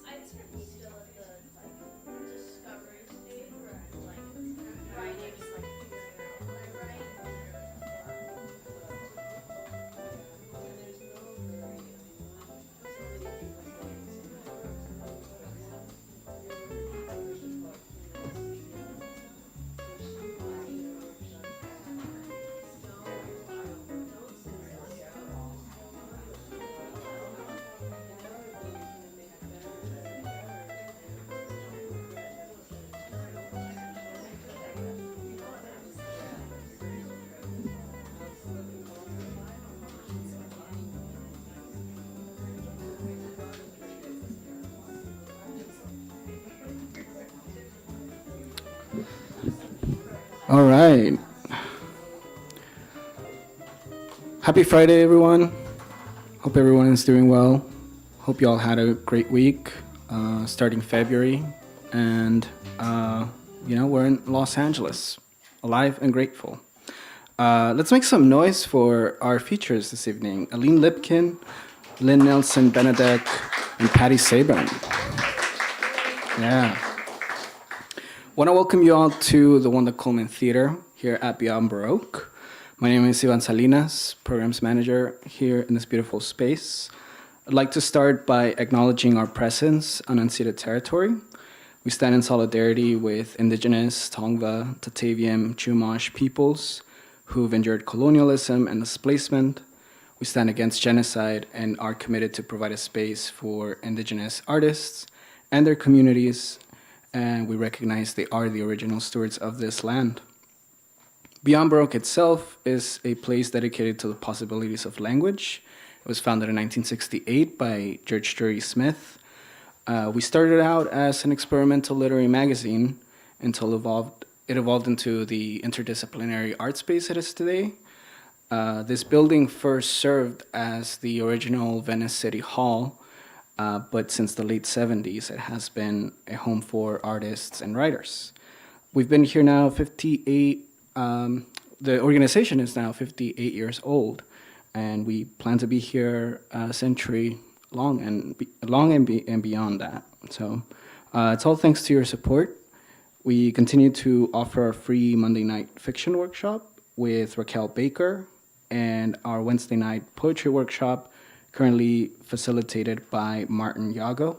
I'd sort of still at the discovery stage where I'm writing, figuring out what I write. All right. Happy Friday, everyone. Hope everyone is doing well. Hope you all had a great week starting February. And, we're in Los Angeles, alive and grateful. Let's make some noise for our features this evening. Elline Lipkin, Lin Nelson Benedek, and Patty Seyburn. Yeah. Want to welcome you all to the Wanda Coleman Theater here at Beyond Baroque. My name is Eavan Salinas, Programs Manager here in this beautiful space. I'd like to start by acknowledging our presence on unceded territory. We stand in solidarity with Indigenous, Tongva, Tataviam, Chumash peoples who've endured colonialism and displacement. We stand against genocide and are committed to provide a space for Indigenous artists and their communities, and we recognize they are the original stewards of this land. Beyond Baroque itself is a place dedicated to the possibilities of language. It was founded in 1968 by George Drury Smith. We started out as an experimental literary magazine until it evolved into the interdisciplinary art space it is today. This building first served as the original Venice City Hall, but since the late 70s, it has been a home for artists and writers. We've been here now 58, the organization is now 58 years old, and we plan to be here a century long and beyond that. So it's all thanks to your support. We continue to offer our free Monday night fiction workshop with Raquel Baker and our Wednesday night poetry workshop currently facilitated by Martin Yago.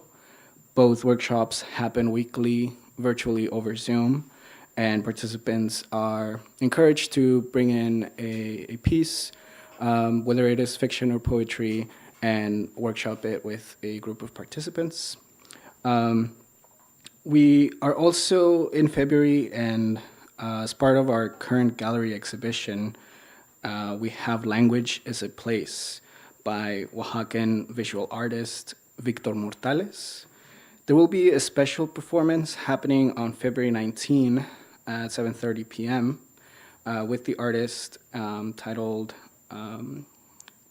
Both workshops happen weekly, virtually over Zoom, and participants are encouraged to bring in a piece, whether it is fiction or poetry, and workshop it with a group of participants. We are also in February, and as part of our current gallery exhibition, we have Language is a Place by Oaxacan visual artist Victor Mortales. There will be a special performance happening on February 19 at 7:30 p.m. With the artist titled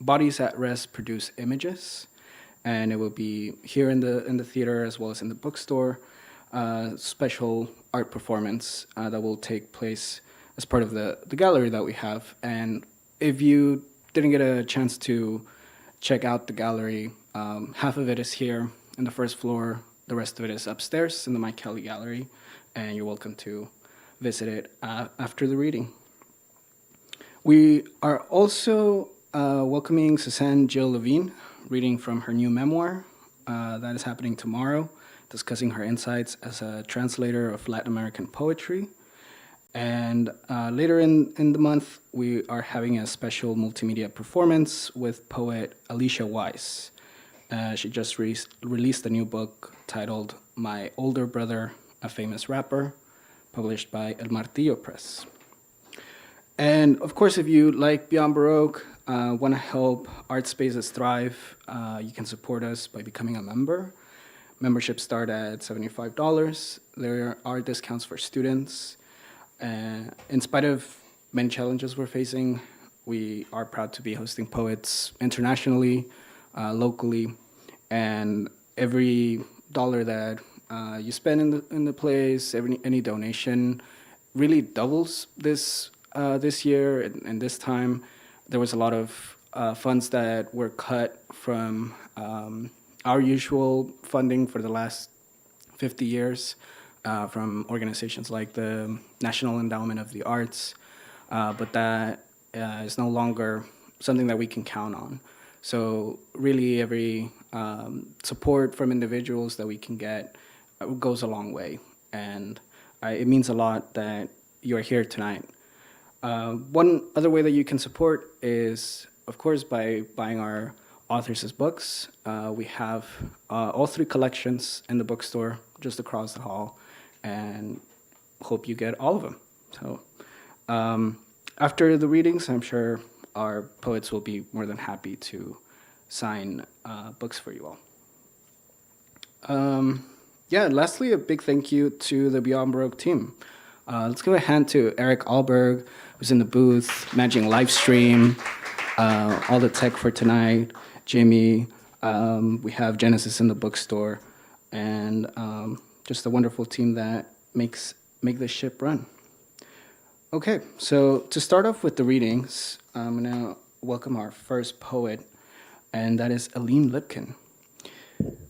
Bodies at Rest Produce Images, and it will be here in the theater as well as in the bookstore. Special art performance that will take place as part of the gallery that we have. And if you didn't get a chance to check out the gallery, half of it is here in the first floor, the rest of it is upstairs in the Mike Kelly Gallery, and you're welcome to visit it after the reading. We are also welcoming Suzanne Jill Levine, reading from her new memoir that is happening tomorrow, discussing her insights as a translator of Latin American poetry. And later in the month, we are having a special multimedia performance with poet Alicia Weiss. She just released a new book titled My Older Brother, a Famous Rapper, published by El Martillo Press. And of course, if you like Beyond Baroque, want to help art spaces thrive, you can support us by becoming a member. Memberships start at $75. There are discounts for students. In spite of many challenges we're facing, we are proud to be hosting poets internationally, locally, and every dollar that you spend in the place, any donation really doubles this year and this time. There was a lot of funds that were cut from our usual funding for the last 50 years from organizations like the National Endowment of the Arts, but that is no longer something that we can count on. So really every support from individuals that we can get goes a long way. And it means a lot that you're here tonight. One other way that you can support is, of course, by buying our authors' books. We have all 3 collections in the bookstore just across the hall, and hope you get all of them. So after the readings, I'm sure our poets will be more than happy to sign books for you all. Lastly, a big thank you to the Beyond Baroque team. Let's give a hand to Eric Alberg, who's in the booth, managing live stream, all the tech for tonight, Jimmy, we have Genesis in the bookstore, and just a wonderful team that make the ship run. Okay, so to start off with the readings, I'm gonna welcome our first poet, and that is Elline Lipkin.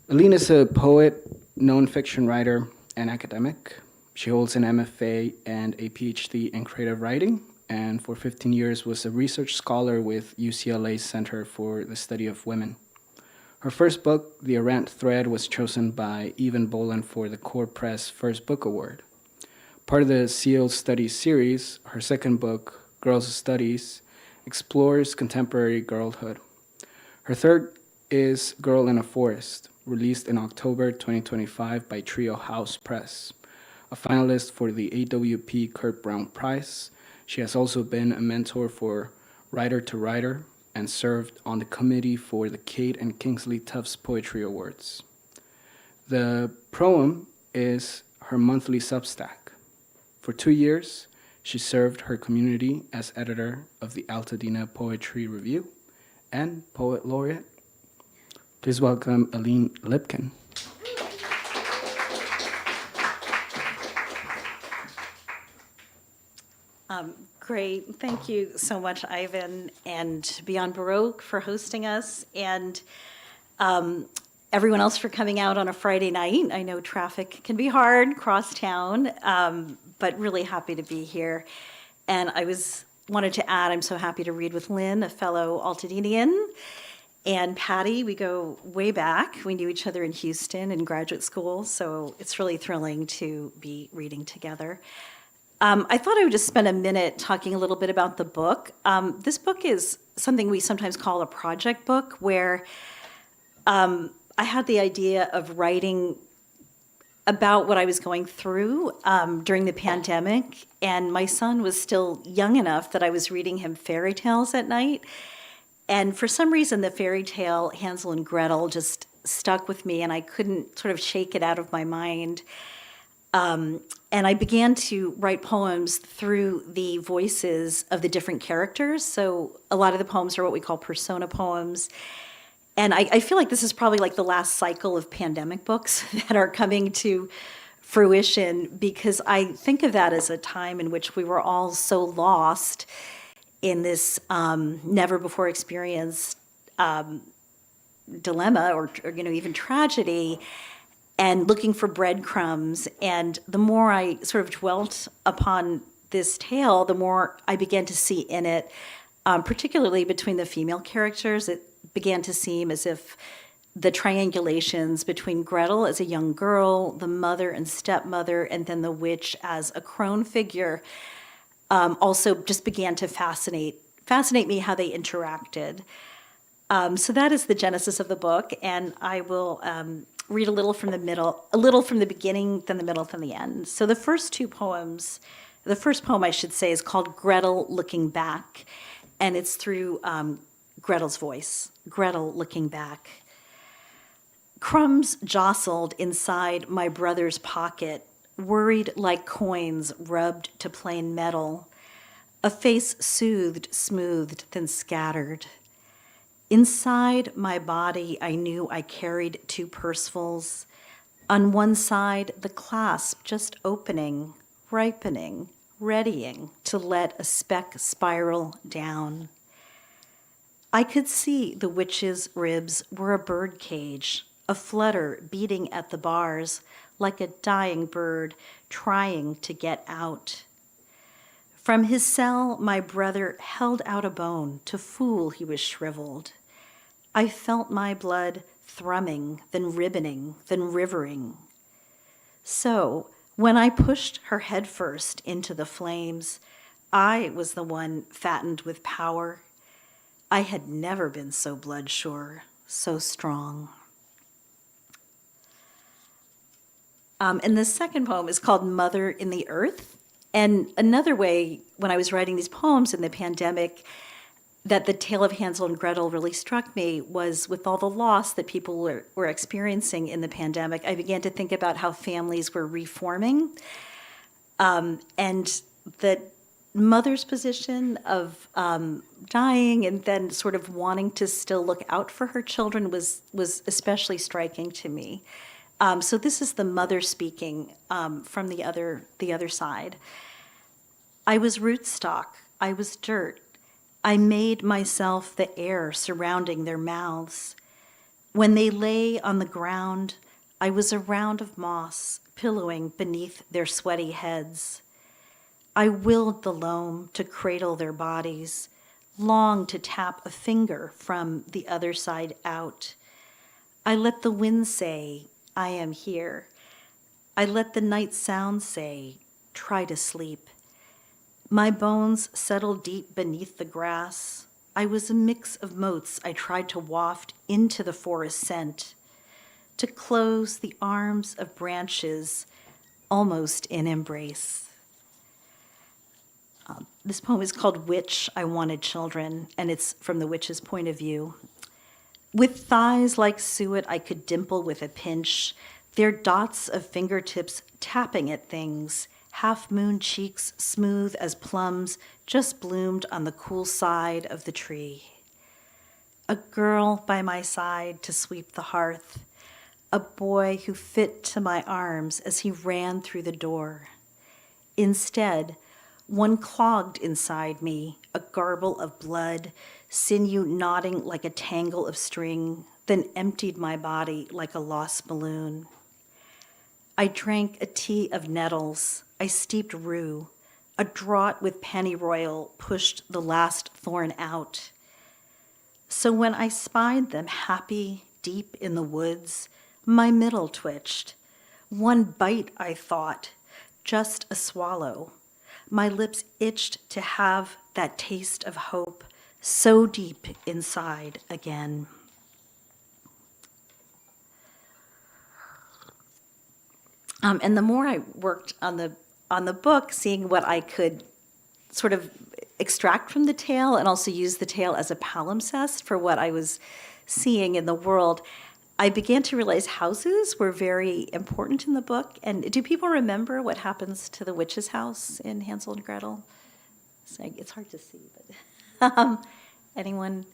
Elline is a poet, nonfiction writer, and academic. She holds an MFA and a PhD in creative writing, and for 15 years was a research scholar with UCLA Center for the Study of Women. Her first book, The Errant Thread, was chosen by Eavan Boland for the Core Press First Book Award. Part of the SEAL Studies series, her second book, Girls' Studies, explores contemporary girlhood. Her third is Girl in a Forest, released in October 2025 by Trio House Press. A finalist for the AWP Kurt Brown Prize, she has also been a mentor for Writer to Writer and served on the committee for the Kate and Kingsley Tufts Poetry Awards. The Proem is her monthly Substack. For 2 years, she served her community as editor of the Altadena Poetry Review and Poet Laureate. Please welcome Elline Lipkin. Great. Thank you so much, Eavan, and Beyond Baroque for hosting us, and everyone else for coming out on a Friday night. I know traffic can be hard cross town, but really happy to be here. And wanted to add, I'm so happy to read with Lin, a fellow Altadenian, and Patty. We go way back. We knew each other in Houston in graduate school, so it's really thrilling to be reading together. I thought I would just spend a minute talking a little bit about the book. This book is something we sometimes call a project book, where I had the idea of writing about what I was going through during the pandemic, and my son was still young enough that I was reading him fairy tales at night. And for some reason, the fairy tale Hansel and Gretel just stuck with me, and I couldn't sort of shake it out of my mind. And I began to write poems through the voices of the different characters. So a lot of the poems are what we call persona poems. And I feel like this is probably like the last cycle of pandemic books that are coming to fruition, because I think of that as a time in which we were all so lost in this never before experienced dilemma or even tragedy, and looking for breadcrumbs. And the more I sort of dwelt upon this tale, the more I began to see in it, particularly between the female characters, it began to seem as if the triangulations between Gretel as a young girl, the mother and stepmother, and then the witch as a crone figure, also just began to fascinate me how they interacted. So that is the genesis of the book, and I will read a little from the middle, a little from the beginning, then the middle, then the end. So the first poem I should say is called Gretel Looking Back, and it's through Gretel's voice. Gretel looking back. Crumbs jostled inside my brother's pocket, worried like coins rubbed to plain metal. A face soothed, smoothed, then scattered. Inside my body, I knew I carried 2 pursefuls. On one side, the clasp just opening, ripening, readying to let a speck spiral down. I could see the witch's ribs were a bird cage, a flutter beating at the bars like a dying bird trying to get out. From his cell, my brother held out a bone to fool he was shriveled. I felt my blood thrumming, then ribboning, then rivering. So, when I pushed her head first into the flames, I was the one fattened with power. I had never been so bloodsure, so strong. And the second poem is called Mother in the Earth. And another way, when I was writing these poems in the pandemic, that the tale of Hansel and Gretel really struck me was with all the loss that people were experiencing in the pandemic, I began to think about how families were reforming. And the mother's position of dying and then sort of wanting to still look out for her children was especially striking to me. So this is the mother speaking from the other side. I was rootstock, I was dirt. I made myself the air surrounding their mouths. When they lay on the ground, I was a round of moss pillowing beneath their sweaty heads. I willed the loam to cradle their bodies, longed to tap a finger from the other side out. I let the wind say, I am here. I let the night sound say, try to sleep. My bones settled deep beneath the grass. I was a mix of motes I tried to waft into the forest scent, to close the arms of branches almost in embrace. This poem is called Witch, I Wanted Children, and it's from the witch's point of view. With thighs like suet I could dimple with a pinch, their dots of fingertips tapping at things, half-moon cheeks smooth as plums just bloomed on the cool side of the tree. A girl by my side to sweep the hearth, a boy who fit to my arms as he ran through the door. Instead, one clogged inside me, a garble of blood, sinew knotting like a tangle of string, then emptied my body like a lost balloon. I drank a tea of nettles, I steeped rue, a draught with pennyroyal pushed the last thorn out. So when I spied them happy deep in the woods, my middle twitched. One bite, I thought, just a swallow. My lips itched to have that taste of hope so deep inside again. And the more I worked on the book, seeing what I could sort of extract from the tale and also use the tale as a palimpsest for what I was seeing in the world, I began to realize houses were very important in the book. And do people remember what happens to the witch's house in Hansel and Gretel? It's hard to see, but anyone?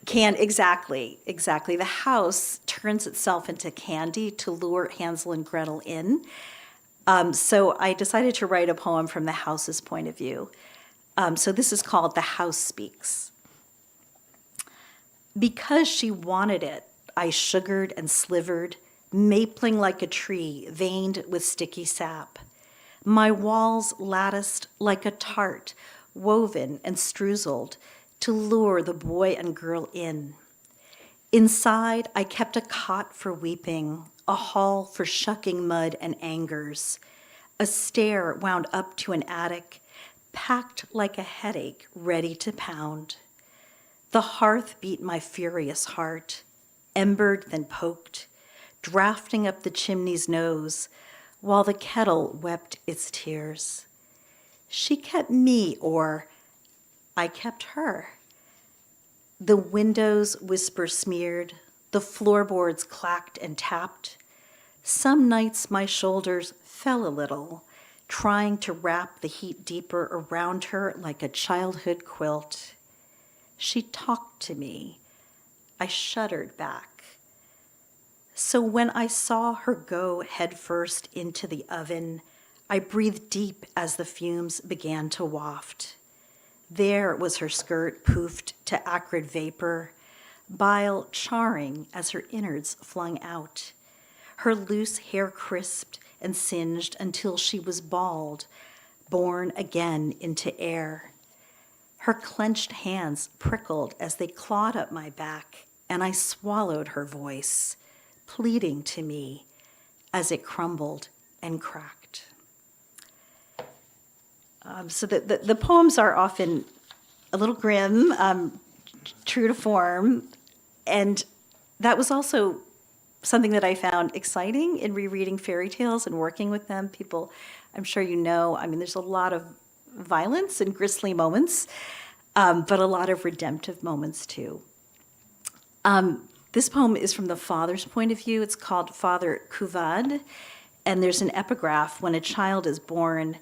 Exactly. The house turns itself into candy to lure Hansel and Gretel in. So I decided to write a poem from the house's point of view. So this is called The House Speaks. Because she wanted it, I sugared and slivered, mapling like a tree veined with sticky sap. My walls latticed like a tart, woven and struzeled to lure the boy and girl in. Inside, I kept a cot for weeping, a hall for shucking mud and angers. A stair wound up to an attic, packed like a headache ready to pound. The hearth beat my furious heart, embered then poked, drafting up the chimney's nose, while the kettle wept its tears. She kept me, or I kept her. The windows whisper smeared, the floorboards clacked and tapped. Some nights my shoulders fell a little, trying to wrap the heat deeper around her like a childhood quilt. She talked to me. I shuddered back. So when I saw her go headfirst into the oven, I breathed deep as the fumes began to waft. There was her skirt poofed to acrid vapor, bile charring as her innards flung out, her loose hair crisped and singed until she was bald, born again into air. Her clenched hands prickled as they clawed up my back, and I swallowed her voice, pleading to me as it crumbled and cracked. So the poems are often a little grim, true to form, and that was also something that I found exciting in rereading fairy tales and working with them. People, I'm sure you know, I mean, there's a lot of violence and grisly moments, but a lot of redemptive moments too. This poem is from the father's point of view. It's called Father Kuvad, and there's an epigraph: when a child is born,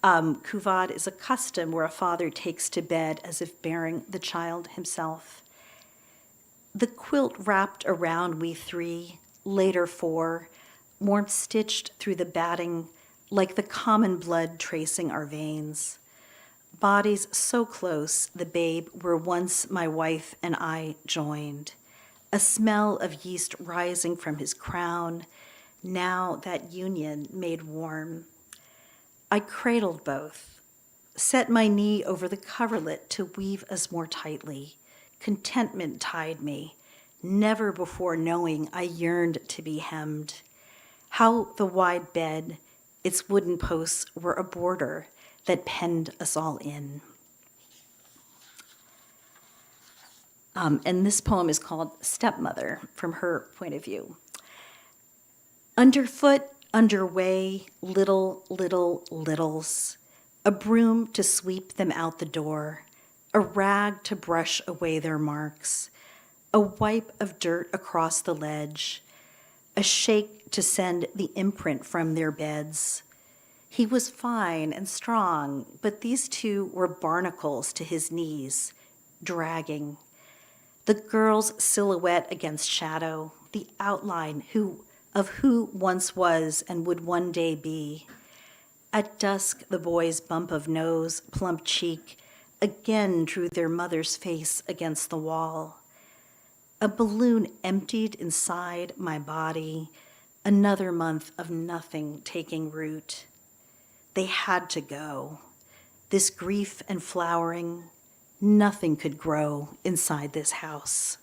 Kuvad is a custom where a father takes to bed as if bearing the child himself. The quilt wrapped around we three, later four, warmth stitched through the batting like the common blood tracing our veins. Bodies so close, the babe were once my wife and I joined. A smell of yeast rising from his crown, now that union made warm. I cradled both, set my knee over the coverlet to weave us more tightly. Contentment tied me, never before knowing I yearned to be hemmed. How the wide bed, its wooden posts were a border that penned us all in. And this poem is called Stepmother, from her point of view. Underfoot, underway, little littles, a broom to sweep them out the door, a rag to brush away their marks, a wipe of dirt across the ledge, a shake to send the imprint from their beds. He was fine and strong, but these two were barnacles to his knees, dragging. The girl's silhouette against shadow, the outline of who once was and would one day be. At dusk, the boy's bump of nose, plump cheek, again drew their mother's face against the wall. A balloon emptied inside my body, another month of nothing taking root. They had to go. This grief and flowering, nothing could grow inside this house.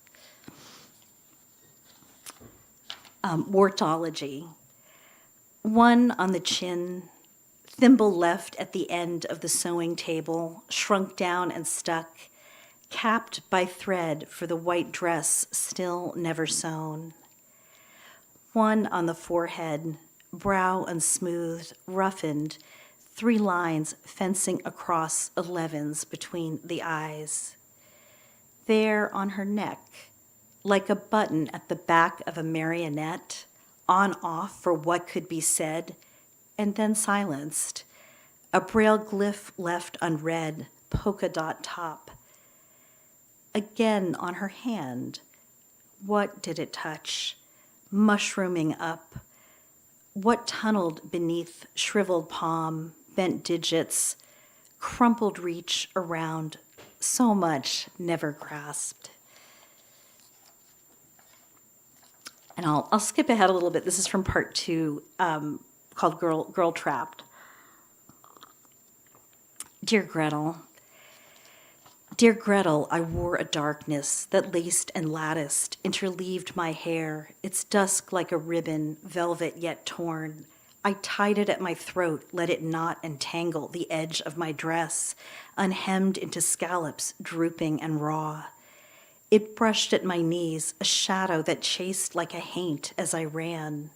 Wortology. One on the chin, thimble left at the end of the sewing table, shrunk down and stuck, capped by thread for the white dress still never sewn. One on the forehead, brow unsmoothed, roughened, 3 lines fencing across 11s between the eyes. There on her neck, like a button at the back of a marionette, on-off for what could be said, and then silenced. A braille glyph left unread, polka dot top. Again on her hand, what did it touch? Mushrooming up. What tunneled beneath shriveled palm, bent digits, crumpled reach around, so much never grasped. And I'll skip ahead a little bit. This is from part 2, called Girl Trapped. Dear Gretel, I wore a darkness that laced and latticed, interleaved my hair, its dusk like a ribbon, velvet yet torn. I tied it at my throat, let it knot and tangle the edge of my dress, unhemmed into scallops, drooping and raw. It brushed at my knees, a shadow that chased like a haint as I ran.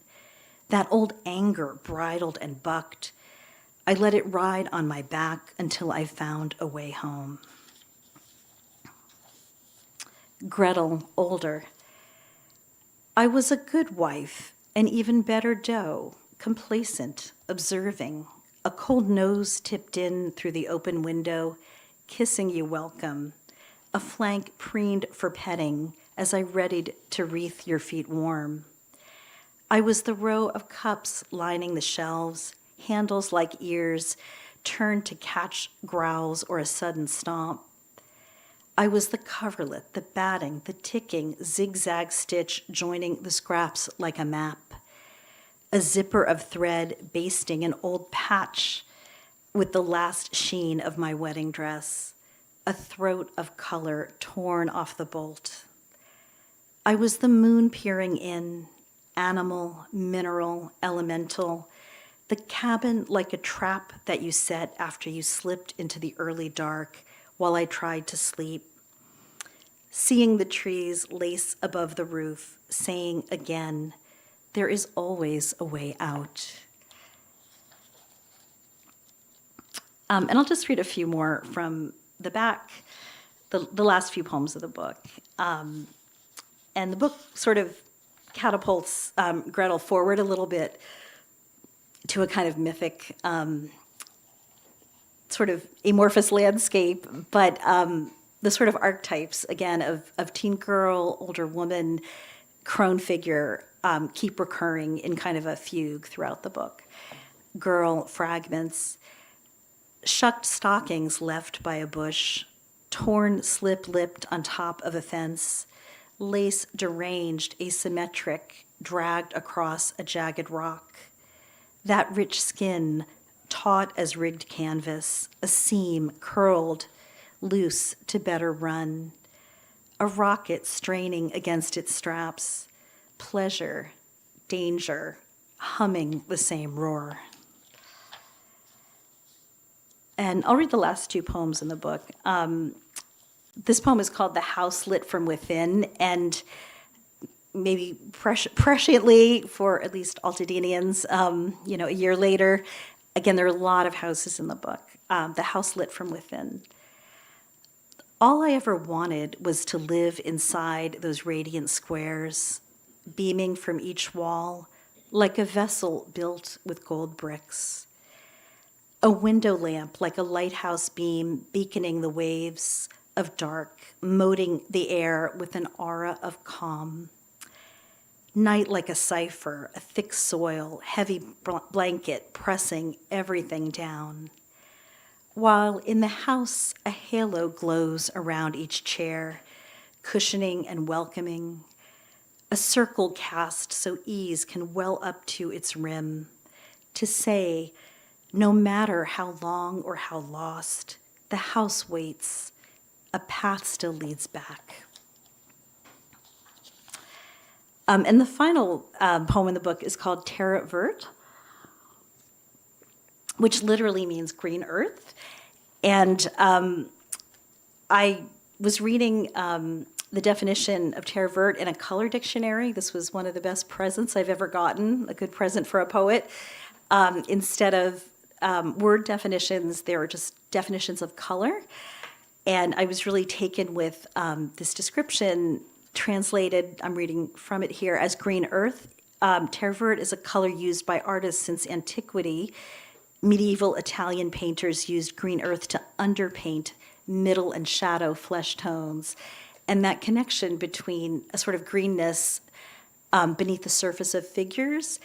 That old anger bridled and bucked. I let it ride on my back until I found a way home. Gretel, older. I was a good wife, an even better doe, complacent, observing, a cold nose tipped in through the open window, kissing you welcome, a flank preened for petting as I readied to wreath your feet warm. I was the row of cups lining the shelves, handles like ears, turned to catch growls or a sudden stomp. I was the coverlet, the batting, the ticking, zigzag stitch joining the scraps like a map. A zipper of thread basting an old patch with the last sheen of my wedding dress. A throat of color torn off the bolt. I was the moon peering in, animal, mineral, elemental, the cabin like a trap that you set after you slipped into the early dark while I tried to sleep. Seeing the trees lace above the roof, saying again, there is always a way out. And I'll just read a few more from the back, the last few poems of the book. And the book sort of catapults Gretel forward a little bit to a kind of mythic, sort of amorphous landscape, but the sort of archetypes, again, of teen girl, older woman, crone figure keep recurring in kind of a fugue throughout the book. Girl fragments, shucked stockings left by a bush, torn slip-lipped on top of a fence, lace deranged, asymmetric, dragged across a jagged rock. That rich skin, taut as rigged canvas, a seam curled, loose to better run, a rocket straining against its straps, pleasure, danger, humming the same roar. And I'll read the last two poems in the book. This poem is called The House Lit from Within, and maybe presciently for at least Altadenians, a year later, again, there are a lot of houses in the book. The House Lit from Within. All I ever wanted was to live inside those radiant squares, beaming from each wall like a vessel built with gold bricks. A window lamp like a lighthouse beam beaconing the waves of dark, moating the air with an aura of calm. Night like a cipher, a thick soil, heavy blanket pressing everything down. While in the house a halo glows around each chair, cushioning and welcoming. A circle cast so ease can well up to its rim, to say, no matter how long or how lost, the house waits, a path still leads back. And the final poem in the book is called Terra Vert, which literally means green earth. And I was reading the definition of terra vert in a color dictionary. This was one of the best presents I've ever gotten, a good present for a poet. Instead of word definitions, there were just definitions of color. And I was really taken with this description translated, I'm reading from it here, as green earth. Terra vert is a color used by artists since antiquity. Medieval Italian painters used green earth to underpaint middle and shadow flesh tones. And that connection between a sort of greenness beneath the surface of figures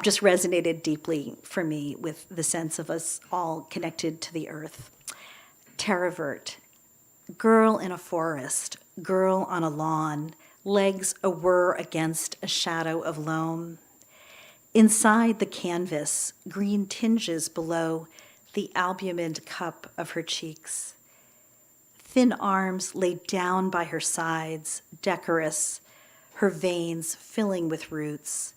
just resonated deeply for me with the sense of us all connected to the earth. Terra vert, girl in a forest, girl on a lawn, legs awhir against a shadow of loam. Inside the canvas, green tinges below the albumined cup of her cheeks. Thin arms laid down by her sides, decorous, her veins filling with roots.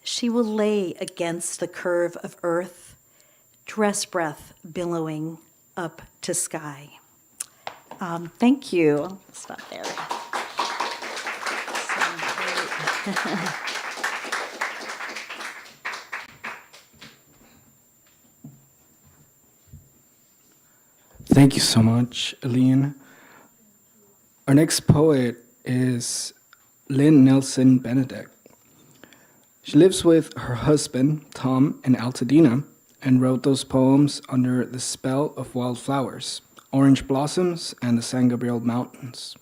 She will lay against the curve of earth, dress breath billowing up to sky. Thank you. I'll stop there. Thank you so much, Elline. Our next poet is Lin Nelson Benedek. She lives with her husband, Tom, in Altadena, and wrote those poems under the spell of wildflowers, orange blossoms, and the San Gabriel Mountains.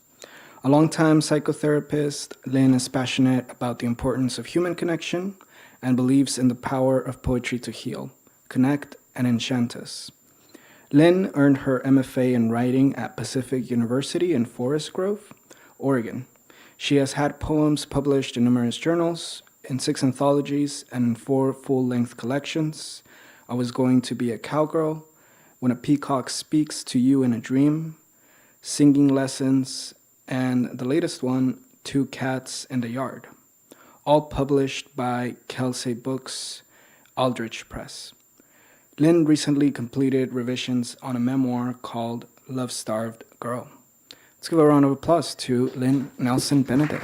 A longtime psychotherapist, Lin is passionate about the importance of human connection and believes in the power of poetry to heal, connect, and enchant us. Lin earned her MFA in writing at Pacific University in Forest Grove, Oregon. She has had poems published in numerous journals, in 6 anthologies, and in 4 full-length collections. I Was Going to Be a Cowgirl, When a Peacock Speaks to You in a Dream, Singing Lessons, and the latest one, Two Cats in the Yard, all published by Kelsay Books, Aldrich Press. Lin recently completed revisions on a memoir called Love-Starved Girl. Let's give a round of applause to Lin Nelson Benedek.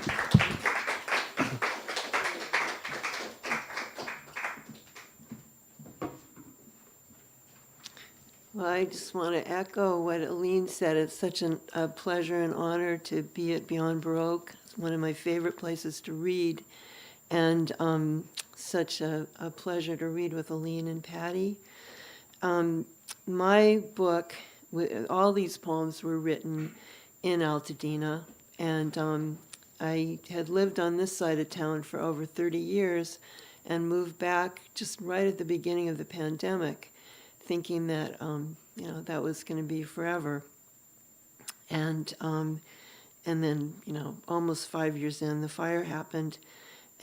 Well, I just want to echo what Elline said. It's such a pleasure and honor to be at Beyond Baroque. It's one of my favorite places to read, and such a pleasure to read with Elline and Patty. My book, all these poems were written in Altadena, and I had lived on this side of town for over 30 years and moved back just right at the beginning of the pandemic, thinking that that was going to be forever. And then almost 5 years in, the fire happened.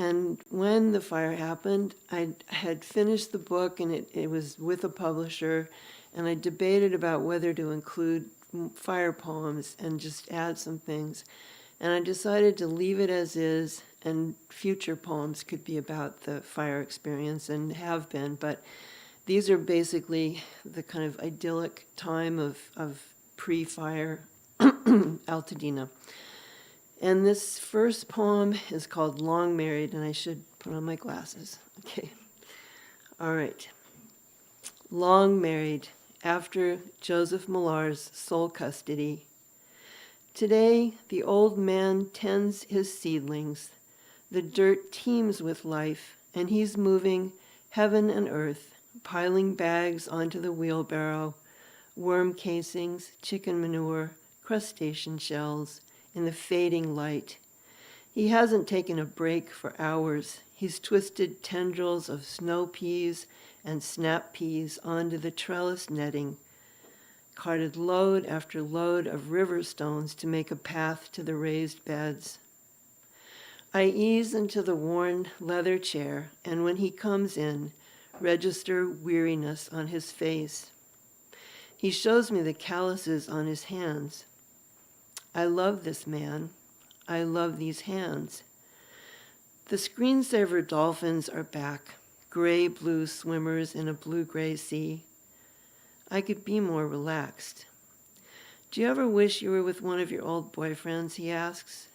And when the fire happened, I had finished the book, and it was with a publisher, and I debated about whether to include fire poems and just add some things. And I decided to leave it as is, and future poems could be about the fire experience, and have been, but these are basically the kind of idyllic time of pre-fire Altadena. And this first poem is called Long Married, and I should put on my glasses. Okay. All right. Long Married, after Joseph Millar's sole custody. Today, the old man tends his seedlings. The dirt teems with life, and he's moving heaven and earth, piling bags onto the wheelbarrow, worm casings, chicken manure, crustacean shells, in the fading light. He hasn't taken a break for hours. He's twisted tendrils of snow peas and snap peas onto the trellis netting, carted load after load of river stones to make a path to the raised beds. I ease into the worn leather chair, and when he comes in, register weariness on his face. He shows me the calluses on his hands. I love this man. I love these hands. The screensaver dolphins are back, gray-blue swimmers in a blue-gray sea. I could be more relaxed. Do you ever wish you were with one of your old boyfriends, he asks.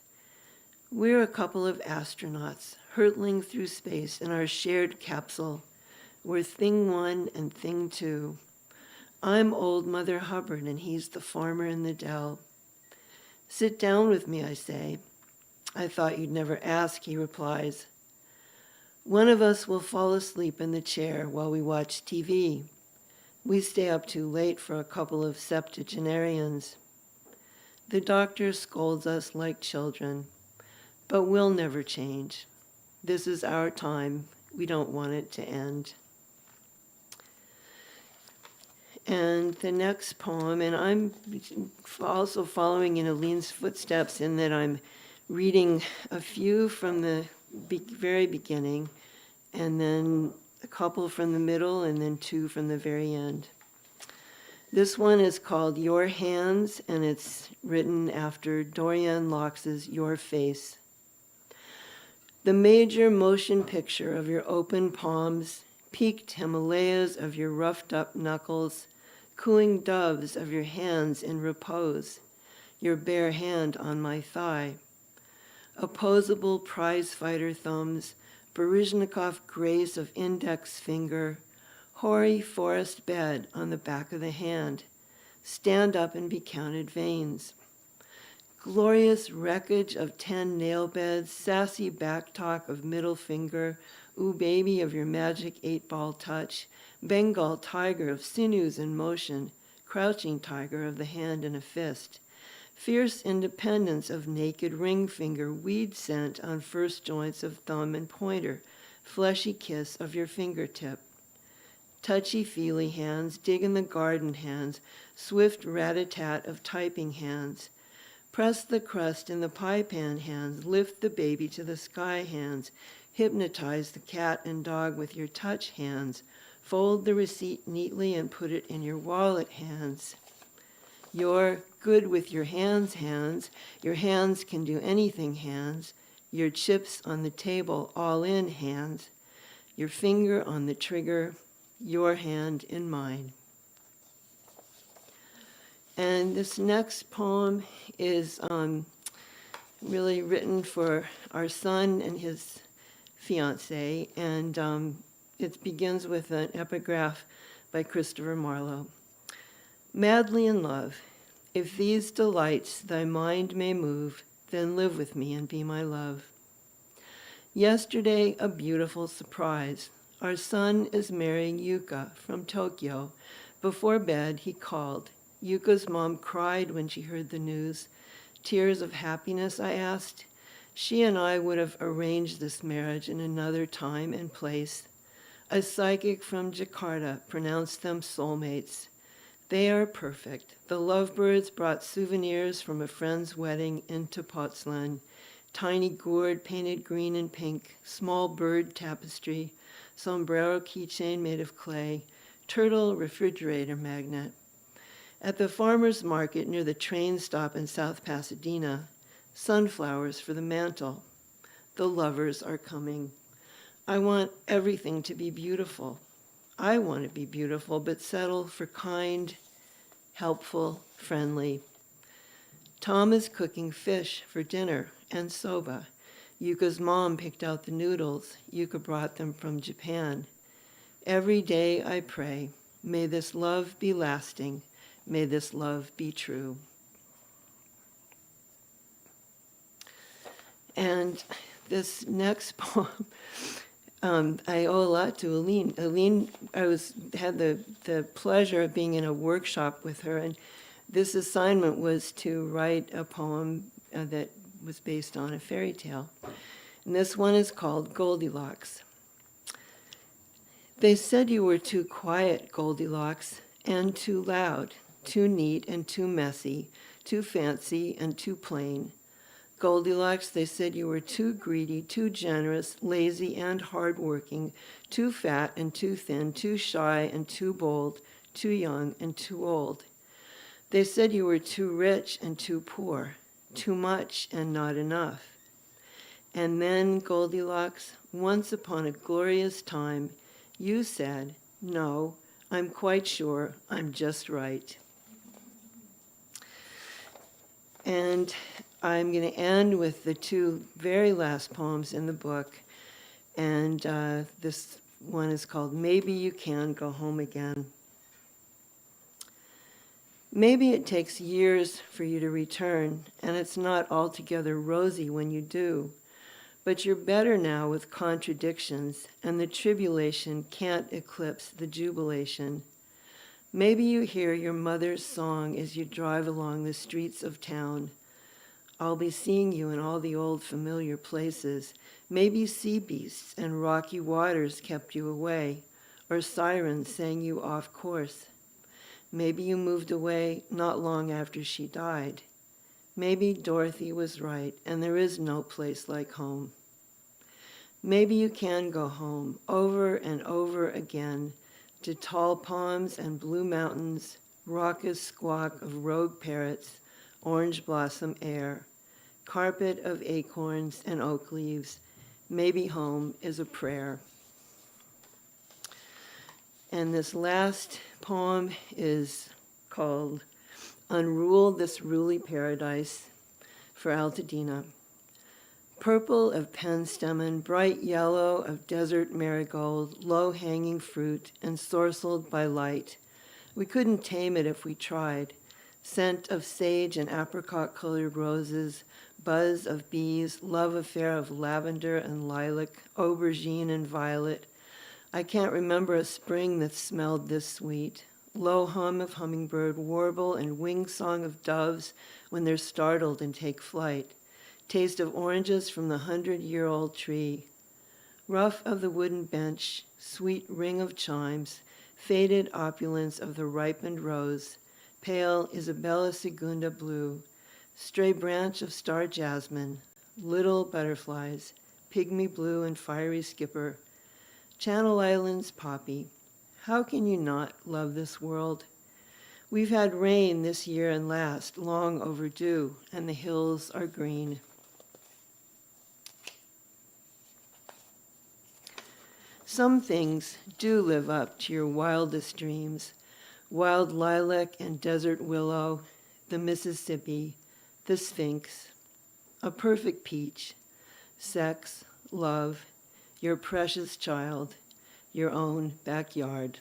We're a couple of astronauts hurtling through space in our shared capsule. We're Thing 1 and Thing 2. I'm old Mother Hubbard, and he's the farmer in the dell. Sit down with me, I say. I thought you'd never ask, he replies. One of us will fall asleep in the chair while we watch TV. We stay up too late for a couple of septuagenarians. The doctor scolds us like children, but we'll never change. This is our time. We don't want it to end. And the next poem, and I'm also following in Elline's footsteps in that I'm reading a few from the very beginning, and then a couple from the middle, and then 2 from the very end. This one is called Your Hands, and it's written after Dorian Laux's Your Face. The major motion picture of your open palms, peaked Himalayas of your roughed-up knuckles, cooing doves of your hands in repose, your bare hand on my thigh. Opposable prizefighter thumbs, Baryshnikov grace of index finger, hoary forest bed on the back of the hand, stand up and be counted veins. Glorious wreckage of 10 nail beds, sassy backtalk of middle finger, ooh baby of your magic 8-ball touch, Bengal tiger of sinews in motion, crouching tiger of the hand in a fist, fierce independence of naked ring finger, weed scent on first joints of thumb and pointer, fleshy kiss of your fingertip. Touchy-feely hands dig in the garden hands, swift rat-a-tat of typing hands. Press the crust in the pie pan hands, lift the baby to the sky hands, hypnotize the cat and dog with your touch hands, fold the receipt neatly and put it in your wallet hands. You're good with your hands can do anything hands, your chips on the table all in hands, your finger on the trigger, your hand in mine. And this next poem is really written for our son and his fiancée, and it begins with an epigraph by Christopher Marlowe. Madly in love, if these delights thy mind may move, then live with me and be my love. Yesterday, a beautiful surprise. Our son is marrying Yuka from Tokyo. Before bed, he called. Yuka's mom cried when she heard the news. Tears of happiness, I asked. She and I would have arranged this marriage in another time and place. A psychic from Jakarta pronounced them soulmates. They are perfect. The lovebirds brought souvenirs from a friend's wedding in Tupozlan. Tiny gourd painted green and pink, small bird tapestry, sombrero keychain made of clay, turtle refrigerator magnet. At the farmer's market near the train stop in South Pasadena, sunflowers for the mantle. The lovers are coming. I want everything to be beautiful. I want to be beautiful, but settle for kind, helpful, friendly. Tom is cooking fish for dinner and soba. Yuka's mom picked out the noodles. Yuka brought them from Japan. Every day I pray, may this love be lasting. May this love be true. And this next poem, I owe a lot to Elline. Elline, I had the pleasure of being in a workshop with her, and this assignment was to write a poem that was based on a fairy tale. And this one is called Goldilocks. They said you were too quiet, Goldilocks, and too loud, too neat and too messy, too fancy and too plain. Goldilocks, they said you were too greedy, too generous, lazy and hardworking, too fat and too thin, too shy and too bold, too young and too old. They said you were too rich and too poor, too much and not enough. And then, Goldilocks, once upon a glorious time, you said, no, I'm quite sure I'm just right. And I'm going to end with the two very last poems in the book. And this one is called Maybe You Can Go Home Again. Maybe it takes years for you to return, and it's not altogether rosy when you do. But you're better now with contradictions, and the tribulation can't eclipse the jubilation. Maybe you hear your mother's song as you drive along the streets of town. I'll be seeing you in all the old familiar places. Maybe sea beasts and rocky waters kept you away, or sirens sang you off course. Maybe you moved away not long after she died. Maybe Dorothy was right, and there is no place like home. Maybe you can go home over and over again to tall palms and blue mountains, raucous squawk of rogue parrots, orange blossom air, carpet of acorns and oak leaves. Maybe home is a prayer. And this last poem is called Unrule This Ruly Paradise for Altadena. Purple of penstemon, bright yellow of desert marigold, low-hanging fruit, ensorcelled by light. We couldn't tame it if we tried. Scent of sage and apricot-colored roses, buzz of bees, love affair of lavender and lilac, aubergine and violet. I can't remember a spring that smelled this sweet. Low hum of hummingbird, warble and wing song of doves when they're startled and take flight. Taste of oranges from the 100-year-old tree. Rough of the wooden bench, sweet ring of chimes, faded opulence of the ripened rose, pale Isabella Segunda blue, stray branch of star jasmine, little butterflies, pygmy blue and fiery skipper, Channel Islands poppy. How can you not love this world? We've had rain this year and last, long overdue, and the hills are green. Some things do live up to your wildest dreams. Wild lilac and desert willow, the Mississippi, the Sphinx, a perfect peach, sex, love, your precious child, your own backyard.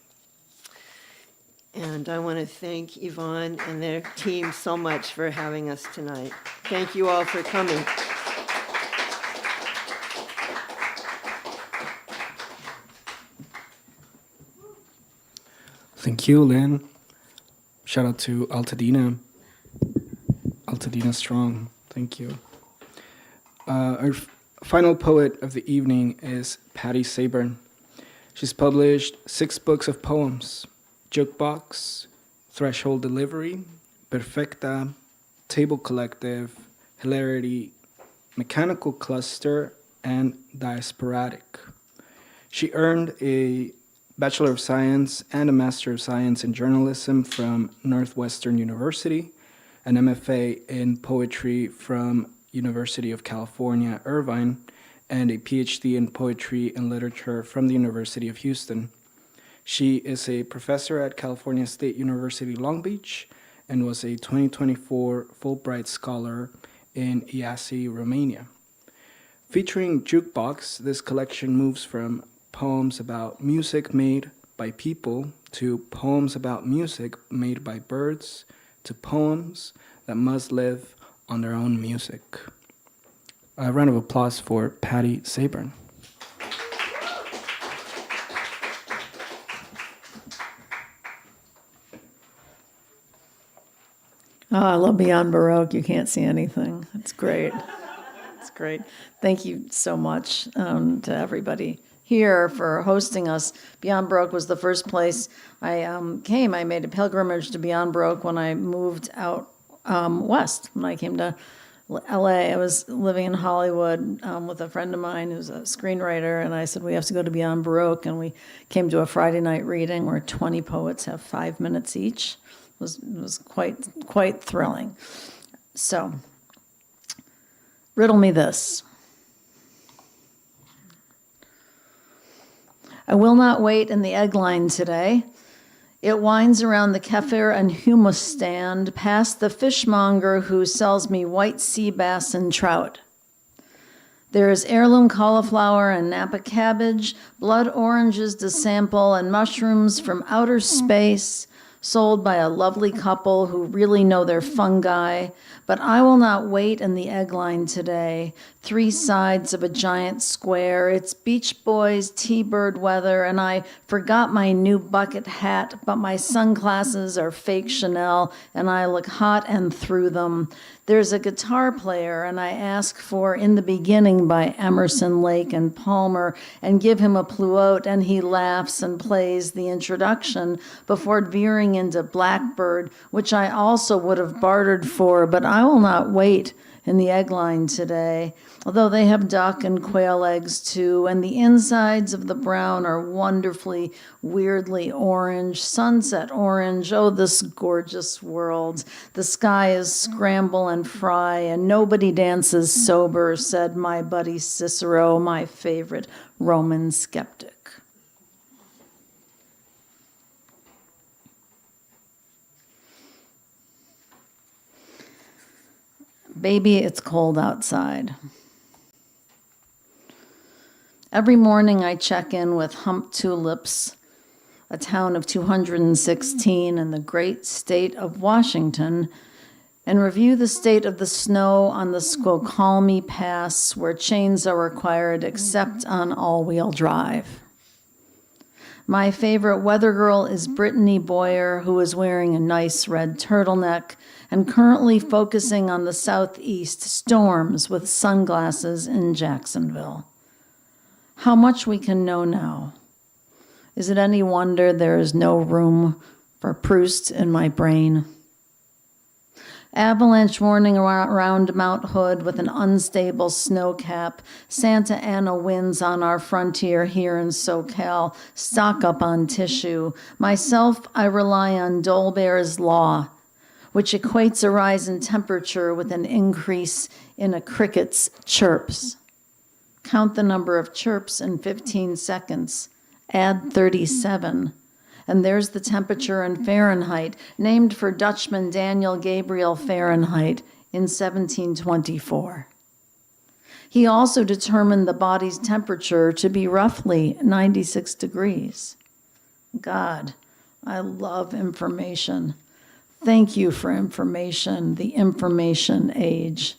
And I want to thank Eavan and their team so much for having us tonight. Thank you all for coming. Thank you, Lynn. Shout out to Altadena. Altadena Strong. Thank you. Our final poet of the evening is Patty Seyburn. She's published 6 books of poems: Jukebox, Threshold Delivery, Perfecta, Table Collective, Hilarity, Mechanical Cluster, and Diasporatic. She earned a Bachelor of Science and a Master of Science in Journalism from Northwestern University, an MFA in Poetry from University of California, Irvine, and a PhD in Poetry and Literature from the University of Houston. She is a professor at California State University, Long Beach, and was a 2024 Fulbright Scholar in Iași, Romania. Featuring Jukebox, this collection moves from poems about music made by people to poems about music made by birds to poems that must live on their own music. A round of applause for Patty Seyburn. Oh, I love Beyond Baroque. You can't see anything. It's great. It's great. Thank you so much to everybody here for hosting us. Beyond Baroque was the first place I came. I made a pilgrimage to Beyond Baroque when I moved out west. When I came to LA, I was living in Hollywood with a friend of mine who's a screenwriter, and I said, we have to go to Beyond Baroque, and we came to a Friday night reading where 20 poets have 5 minutes each. It was quite thrilling. So, riddle me this. I will not wait in the egg line today. It winds around the kefir and hummus stand, past the fishmonger who sells me white sea bass and trout. There is heirloom cauliflower and Napa cabbage, blood oranges to sample, and mushrooms from outer space, sold by a lovely couple who really know their fungi. But I will not wait in the egg line today. 3 sides of a giant square. It's Beach Boys, T-bird weather, and I forgot my new bucket hat, but my sunglasses are fake Chanel, and I look hot and through them. There's a guitar player, and I ask for In the Beginning by Emerson, Lake, and Palmer, and give him a pluote, and he laughs and plays the introduction before veering into Blackbird, which I also would have bartered for, but I will not wait in the egg line today, although they have duck and quail eggs too, and the insides of the brown are wonderfully, weirdly orange, sunset orange. Oh, this gorgeous world. The sky is scramble and fry, and nobody dances sober, said my buddy Cicero, my favorite Roman skeptic. Baby, it's cold outside. Every morning I check in with Hump Tulips, a town of 216 in the great state of Washington, and review the state of the snow on the Snoqualmie Pass, where chains are required except on all-wheel drive. My favorite weather girl is Brittany Boyer, who is wearing a nice red turtleneck and currently focusing on the southeast storms with sunglasses in Jacksonville. how much we can know now. Is it any wonder there is no room for Proust in my brain? Avalanche warning around Mount Hood with an unstable snow cap. Santa Ana winds on our frontier here in SoCal. Stock up on tissue. Myself, I rely on Dolbear's law, which equates a rise in temperature with an increase in a cricket's chirps. Count the number of chirps in 15 seconds. Add 37. And there's the temperature in Fahrenheit, named for Dutchman Daniel Gabriel Fahrenheit in 1724. He also determined the body's temperature to be roughly 96 degrees. God, I love information. Thank you for information, the information age.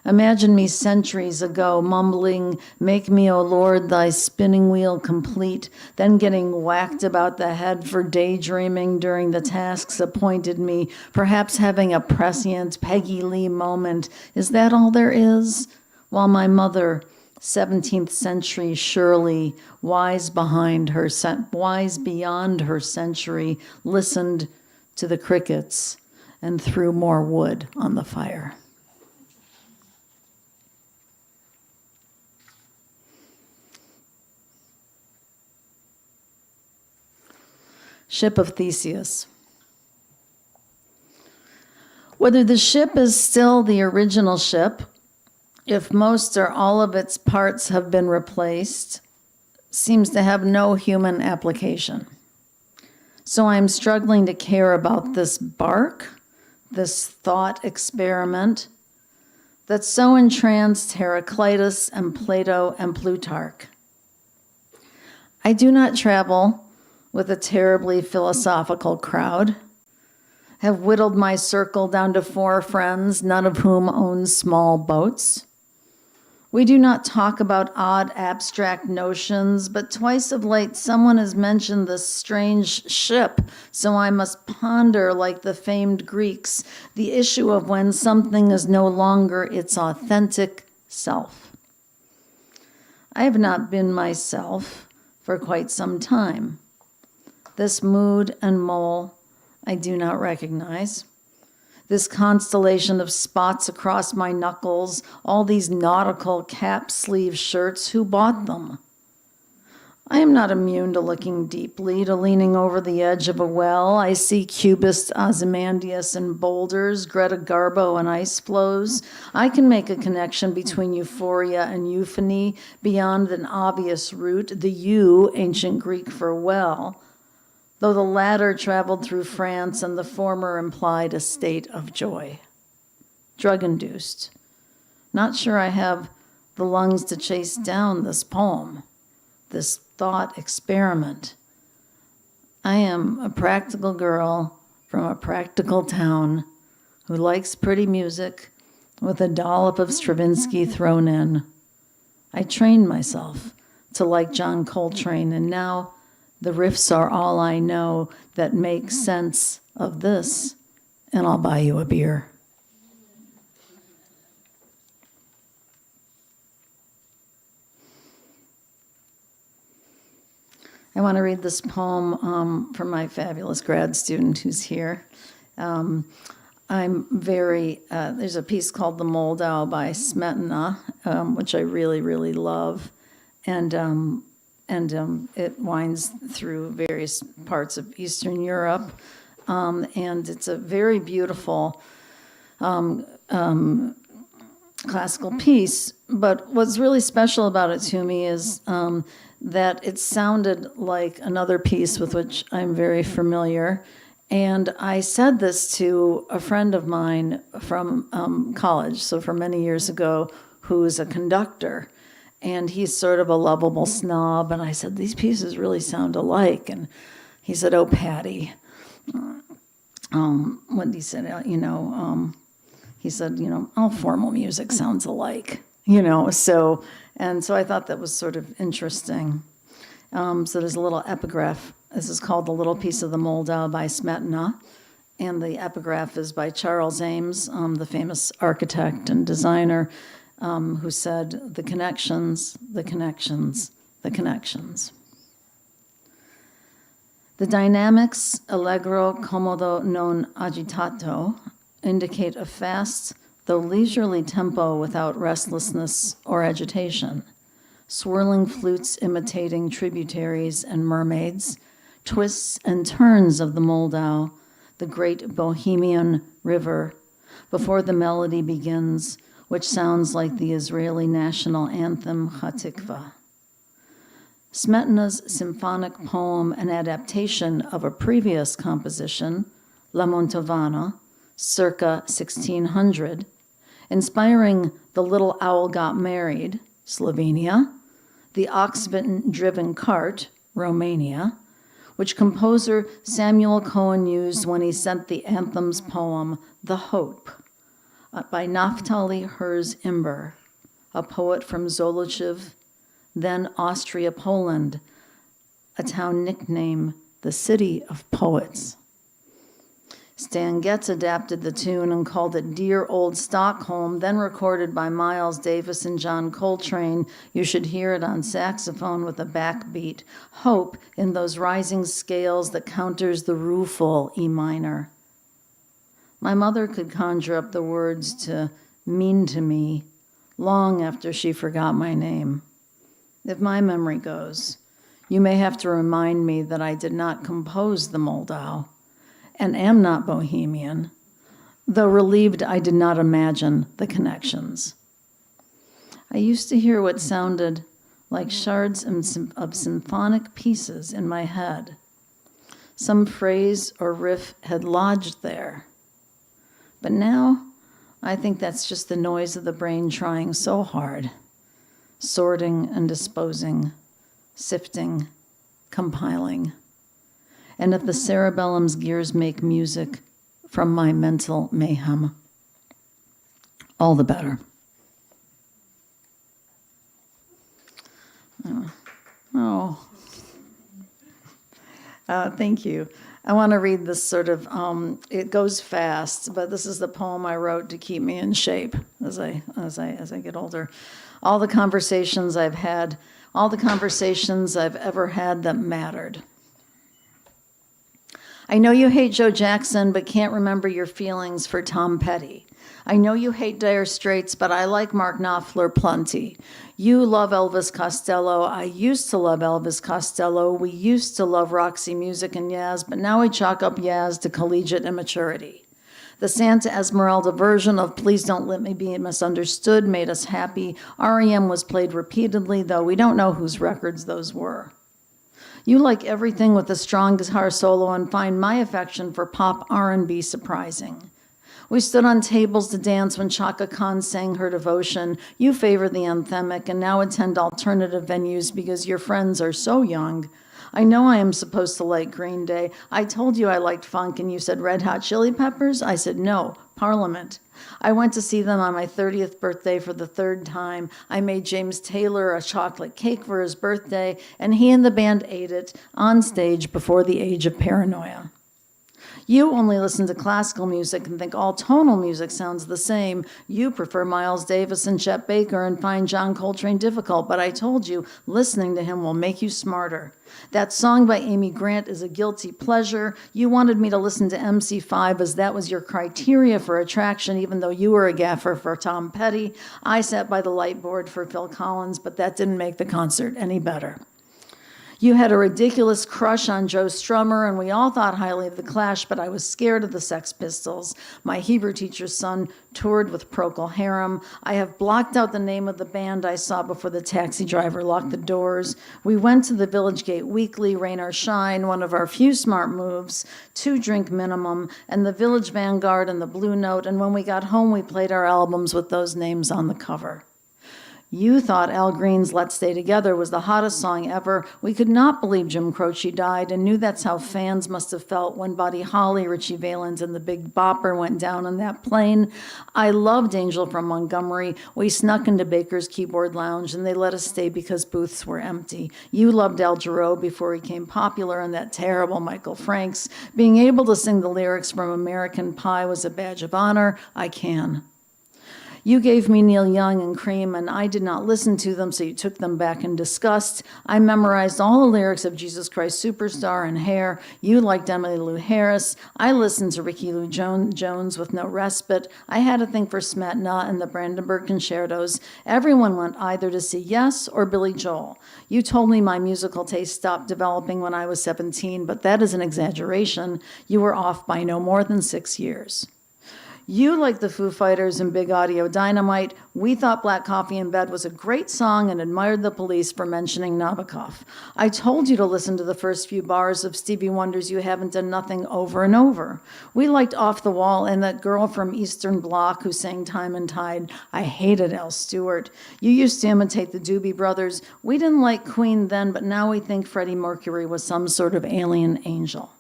Imagine me centuries ago mumbling, "Make me, O Lord, thy spinning wheel complete," then getting whacked about the head for daydreaming during the tasks appointed me, perhaps having a prescient Peggy Lee moment. Is that all there is? While my mother, 17th century Shirley, wise beyond her century, listened to the crickets and threw more wood on the fire. Ship of Theseus. Whether the ship is still the original ship, if most or all of its parts have been replaced, seems to have no human application. So I'm struggling to care about this bark, this thought experiment that so entranced Heraclitus and Plato and Plutarch. I do not travel with a terribly philosophical crowd, have whittled my circle down to 4 friends, none of whom own small boats. We do not talk about odd abstract notions, but twice of late someone has mentioned this strange ship, so I must ponder, like the famed Greeks, the issue of when something is no longer its authentic self. I have not been myself for quite some time. This mood and mole I do not recognize. This constellation of spots across my knuckles, all these nautical cap sleeve shirts, who bought them? I am not immune to looking deeply, to leaning over the edge of a well. I see Cubist Ozymandias in boulders, Greta Garbo in ice flows. I can make a connection between euphoria and euphony beyond an obvious root, the eu, ancient Greek for well, though the latter traveled through France and the former implied a state of joy. Drug-induced. Not sure I have the lungs to chase down this poem, this thought experiment. I am a practical girl from a practical town who likes pretty music with a dollop of Stravinsky thrown in. I trained myself to like John Coltrane, and now the riffs are all I know that make sense of this, and I'll buy you a beer. I want to read this poem from my fabulous grad student who's here. There's a piece called The Moldau by Smetana, which I really, really love. And it winds through various parts of Eastern Europe. And it's a very beautiful classical piece. But what's really special about it to me is that it sounded like another piece with which I'm very familiar. And I said this to a friend of mine from college, so from many years ago, who's a conductor. And he's sort of a lovable snob. And I said, these pieces really sound alike. And he said, oh, Patty. What did he say? He said, all formal music sounds alike. So I thought that was sort of interesting. So there's a little epigraph. This is called The Little Piece of the Moldau by Smetana. And the epigraph is by Charles Ames, the famous architect and designer. who said, the connections, the connections, the connections. The dynamics allegro, comodo, non agitato indicate a fast, though leisurely tempo without restlessness or agitation. Swirling flutes imitating tributaries and mermaids, twists and turns of the Moldau, the great Bohemian river, before the melody begins, which sounds like the Israeli national anthem Hatikva. Smetana's symphonic poem, an adaptation of a previous composition, La Montovana, circa 1600, inspiring The Little Owl Got Married, Slovenia, The Ox-Driven Cart, Romania, which composer Samuel Cohen used when he sent the anthem's poem, The Hope, by Naftali Herz Imber, a poet from Zolochiv, then Austria, Poland, a town nicknamed the City of Poets. Stan Getz adapted the tune and called it Dear Old Stockholm, then recorded by Miles Davis and John Coltrane. You should hear it on saxophone with a backbeat. Hope in those rising scales that counters the rueful E minor. My mother could conjure up the words to mean to me long after she forgot my name. If my memory goes, you may have to remind me that I did not compose the Moldau and am not Bohemian, though relieved I did not imagine the connections. I used to hear what sounded like shards of symphonic pieces in my head. Some phrase or riff had lodged there. But now, I think that's just the noise of the brain trying so hard, sorting and disposing, sifting, compiling. And if the cerebellum's gears make music from my mental mayhem, all the better. Thank you. I want to read this sort of, it goes fast, but this is the poem I wrote to keep me in shape as I get older. All the conversations I've ever had that mattered. I know you hate Joe Jackson, but can't remember your feelings for Tom Petty. I know you hate Dire Straits, but I like Mark Knopfler plenty. You love Elvis Costello. I used to love Elvis Costello. We used to love Roxy Music and Yaz, but now we chalk up Yaz to collegiate immaturity. The Santa Esmeralda version of Please Don't Let Me Be Misunderstood made us happy. REM was played repeatedly, though we don't know whose records those were. You like everything with a strong guitar solo and find my affection for pop R&B surprising. We stood on tables to dance when Chaka Khan sang her devotion. You favor the anthemic and now attend alternative venues because your friends are so young. I know I am supposed to like Green Day. I told you I liked funk and you said Red Hot Chili Peppers? I said no, Parliament. I went to see them on my 30th birthday for the third time. I made James Taylor a chocolate cake for his birthday, and he and the band ate it on stage before the age of paranoia. You only listen to classical music and think all tonal music sounds the same. You prefer Miles Davis and Chet Baker and find John Coltrane difficult, but I told you listening to him will make you smarter. That song by Amy Grant is a guilty pleasure. You wanted me to listen to MC5 as that was your criteria for attraction, even though you were a gaffer for Tom Petty. I sat by the light board for Phil Collins, but that didn't make the concert any better. You had a ridiculous crush on Joe Strummer, and we all thought highly of The Clash, but I was scared of the Sex Pistols. My Hebrew teacher's son toured with Procol Harum. I have blocked out the name of the band I saw before the taxi driver locked the doors. We went to the Village Gate Weekly, Rain or Shine, one of our few smart moves, 2-drink minimum, and the Village Vanguard and the Blue Note, and when we got home, we played our albums with those names on the cover. You thought Al Green's Let's Stay Together was the hottest song ever. We could not believe Jim Croce died and knew that's how fans must have felt when Buddy Holly, Richie Valens, and the Big Bopper went down on that plane. I loved Angel from Montgomery. We snuck into Baker's Keyboard Lounge and they let us stay because booths were empty. You loved Al Jarreau before he became popular and that terrible Michael Franks. Being able to sing the lyrics from American Pie was a badge of honor. I can. You gave me Neil Young and Cream, and I did not listen to them, so you took them back in disgust. I memorized all the lyrics of Jesus Christ Superstar and Hair. You liked Emily Lou Harris. I listened to Ricky Lou Jones with no respite. I had a thing for Smetana and the Brandenburg Concertos. Everyone went either to see Yes or Billy Joel. You told me my musical taste stopped developing when I was 17, but that is an exaggeration. You were off by no more than 6 years. You, like the Foo Fighters and Big Audio Dynamite, we thought Black Coffee in Bed was a great song and admired the Police for mentioning Nabokov. I told you to listen to the first few bars of Stevie Wonder's You Haven't Done Nothing over and over. We liked Off the Wall and that girl from Eastern Bloc who sang Time and Tide. I hated Al Stewart. You used to imitate the Doobie Brothers. We didn't like Queen then, but now we think Freddie Mercury was some sort of alien angel.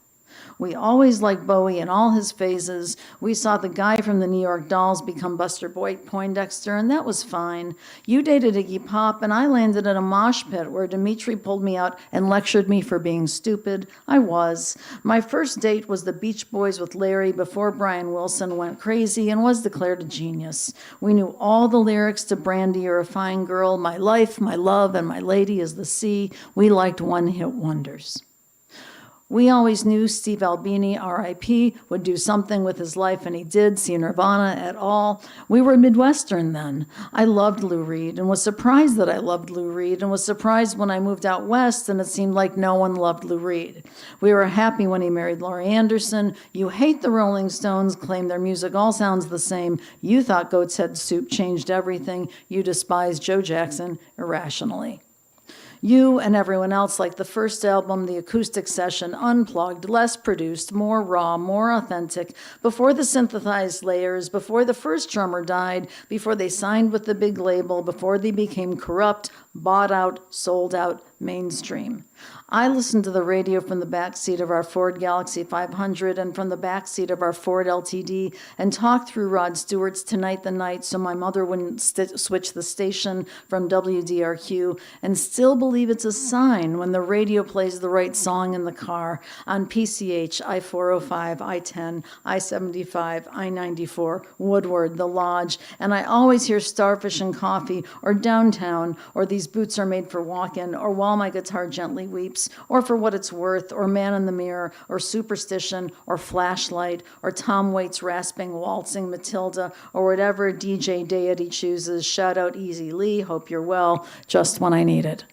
We always liked Bowie in all his phases. We saw the guy from the New York Dolls become Buster Poindexter, and that was fine. You dated Iggy Pop, and I landed at a mosh pit where Dimitri pulled me out and lectured me for being stupid. I was. My first date was the Beach Boys with Larry before Brian Wilson went crazy and was declared a genius. We knew all the lyrics to Brandy, You're a Fine Girl, My Life, My Love, and My Lady is the Sea. We liked one-hit wonders. We always knew Steve Albini, R.I.P., would do something with his life, and he did, see Nirvana at all. We were Midwestern then. I loved Lou Reed and was surprised that I loved Lou Reed and was surprised when I moved out west and it seemed like no one loved Lou Reed. We were happy when he married Laurie Anderson. You hate the Rolling Stones, claim their music all sounds the same. You thought Goat's Head Soup changed everything. You despised Joe Jackson irrationally. You and everyone else liked the first album, the acoustic session, unplugged, less produced, more raw, more authentic, before the synthesized layers, before the first drummer died, before they signed with the big label, before they became corrupt, bought out, sold out, mainstream. I listened to the radio from the backseat of our Ford Galaxie 500 and from the backseat of our Ford LTD and talked through Rod Stewart's Tonight the Night so my mother wouldn't switch the station from WDRQ and still believe it's a sign when the radio plays the right song in the car on PCH, I-405, I-10, I-75, I-94, Woodward, The Lodge, and I always hear Starfish and Coffee or Downtown or These Boots Are Made for Walkin' or While My Guitar Gently Weeps, or For What It's Worth, or Man in the Mirror, or Superstition, or Flashlight, or Tom Waits rasping, waltzing Matilda, or whatever DJ deity chooses. Shout out Easy Lee, hope you're well, just when I need it.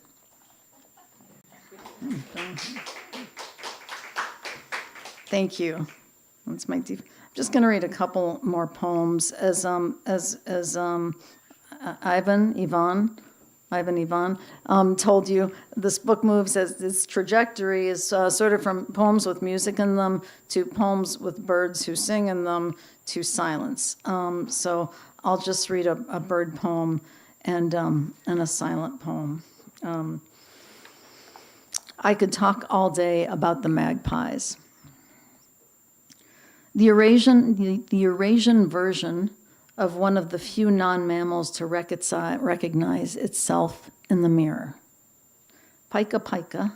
Thank you. That's my I'm just going to read a couple more poems as Eavan told you, this book moves as its trajectory is sort of from poems with music in them to poems with birds who sing in them to silence. So I'll just read a bird poem and a silent poem. I could talk all day about the magpies. The Eurasian version of one of the few non-mammals to recognize itself in the mirror. Pika pika.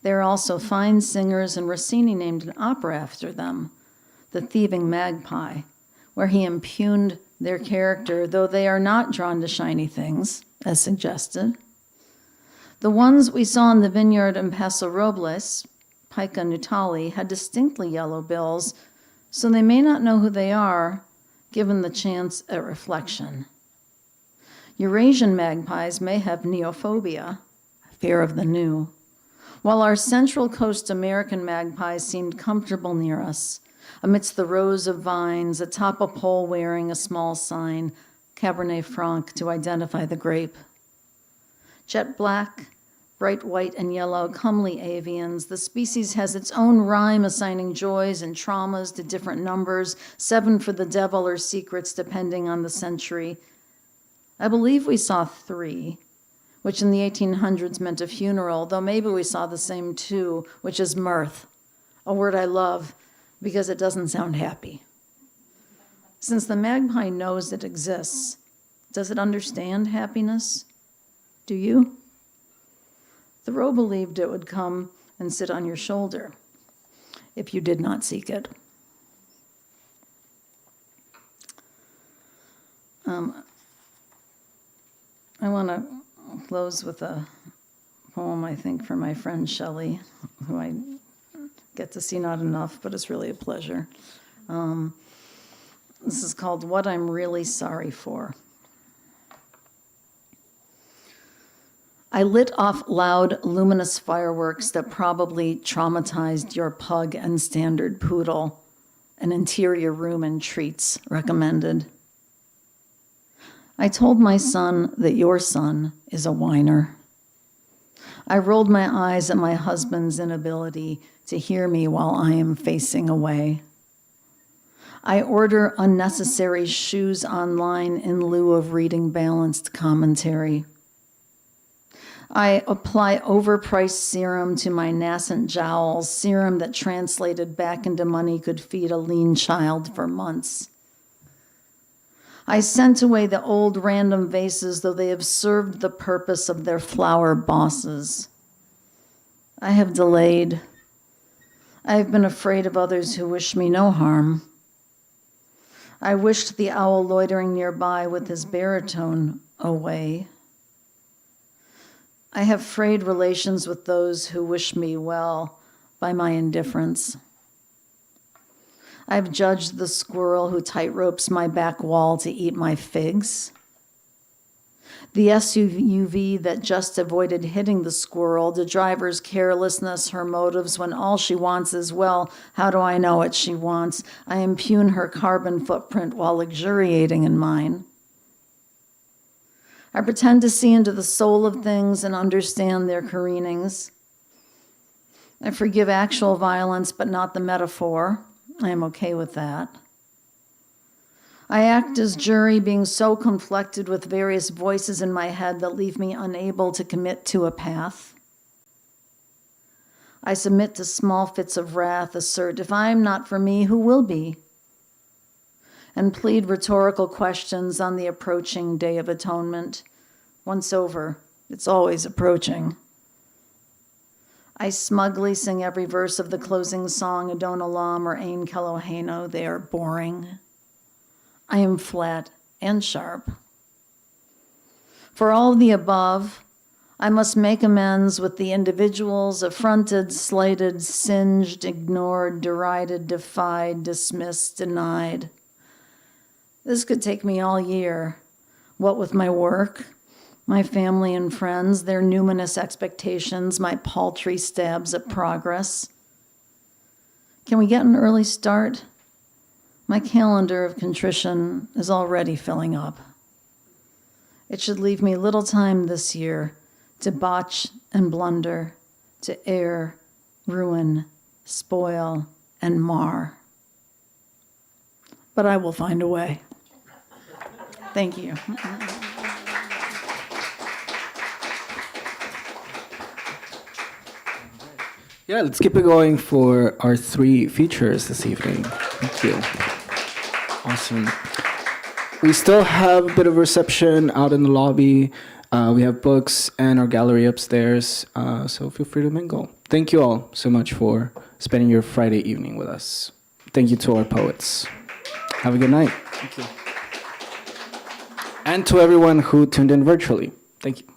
There are also fine singers, and Rossini named an opera after them, The Thieving Magpie, where he impugned their character, though they are not drawn to shiny things, as suggested. The ones we saw in the vineyard in Paso Robles, Pica nutali, had distinctly yellow bills, so they may not know who they are, given the chance at reflection. Eurasian magpies may have neophobia, fear of the new, while our Central Coast American magpies seemed comfortable near us, amidst the rows of vines, atop a pole wearing a small sign, Cabernet Franc, to identify the grape. Jet black, bright white and yellow, comely avians, the species has its own rhyme assigning joys and traumas to different numbers, 7 for the devil or secrets depending on the century. I believe we saw 3, which in the 1800s meant a funeral, though maybe we saw the same 2, which is mirth, a word I love because it doesn't sound happy. Since the magpie knows it exists, does it understand happiness? Do you? Thoreau believed it would come and sit on your shoulder if you did not seek it. I want to close with a poem, I think, for my friend Shelley, who I get to see not enough, but it's really a pleasure. This is called What I'm Really Sorry For. I lit off loud, luminous fireworks that probably traumatized your pug and standard poodle. An interior room and treats recommended. I told my son that your son is a whiner. I rolled my eyes at my husband's inability to hear me while I am facing away. I order unnecessary shoes online in lieu of reading balanced commentary. I apply overpriced serum to my nascent jowls, serum that translated back into money could feed a lean child for months. I sent away the old random vases, though they have served the purpose of their flower bosses. I have delayed. I have been afraid of others who wish me no harm. I wished the owl loitering nearby with his baritone away. I have frayed relations with those who wish me well by my indifference. I've judged the squirrel who tightropes my back wall to eat my figs. The SUV that just avoided hitting the squirrel, the driver's carelessness, her motives when all she wants is, well, how do I know what she wants? I impugn her carbon footprint while luxuriating in mine. I pretend to see into the soul of things and understand their careenings. I forgive actual violence, but not the metaphor. I am okay with that. I act as jury, being so conflicted with various voices in my head that leave me unable to commit to a path. I submit to small fits of wrath, assert, if I am not for me, who will be? And plead rhetorical questions on the approaching Day of Atonement. Once over, it's always approaching. I smugly sing every verse of the closing song, Adon Olam or Ein Keloheno. They are boring. I am flat and sharp. For all the above, I must make amends with the individuals affronted, slighted, singed, ignored, derided, defied, dismissed, denied. This could take me all year. What with my work, my family and friends, their numinous expectations, my paltry stabs at progress. Can we get an early start? My calendar of contrition is already filling up. It should leave me little time this year to botch and blunder, to err, ruin, spoil, and mar. But I will find a way. Thank you. Yeah, let's keep it going for our 3 features this evening. Thank you. Awesome. We still have a bit of reception out in the lobby. We have books and our gallery upstairs, so feel free to mingle. Thank you all so much for spending your Friday evening with us. Thank you to our poets. Have a good night. Thank you. And to everyone who tuned in virtually. Thank you.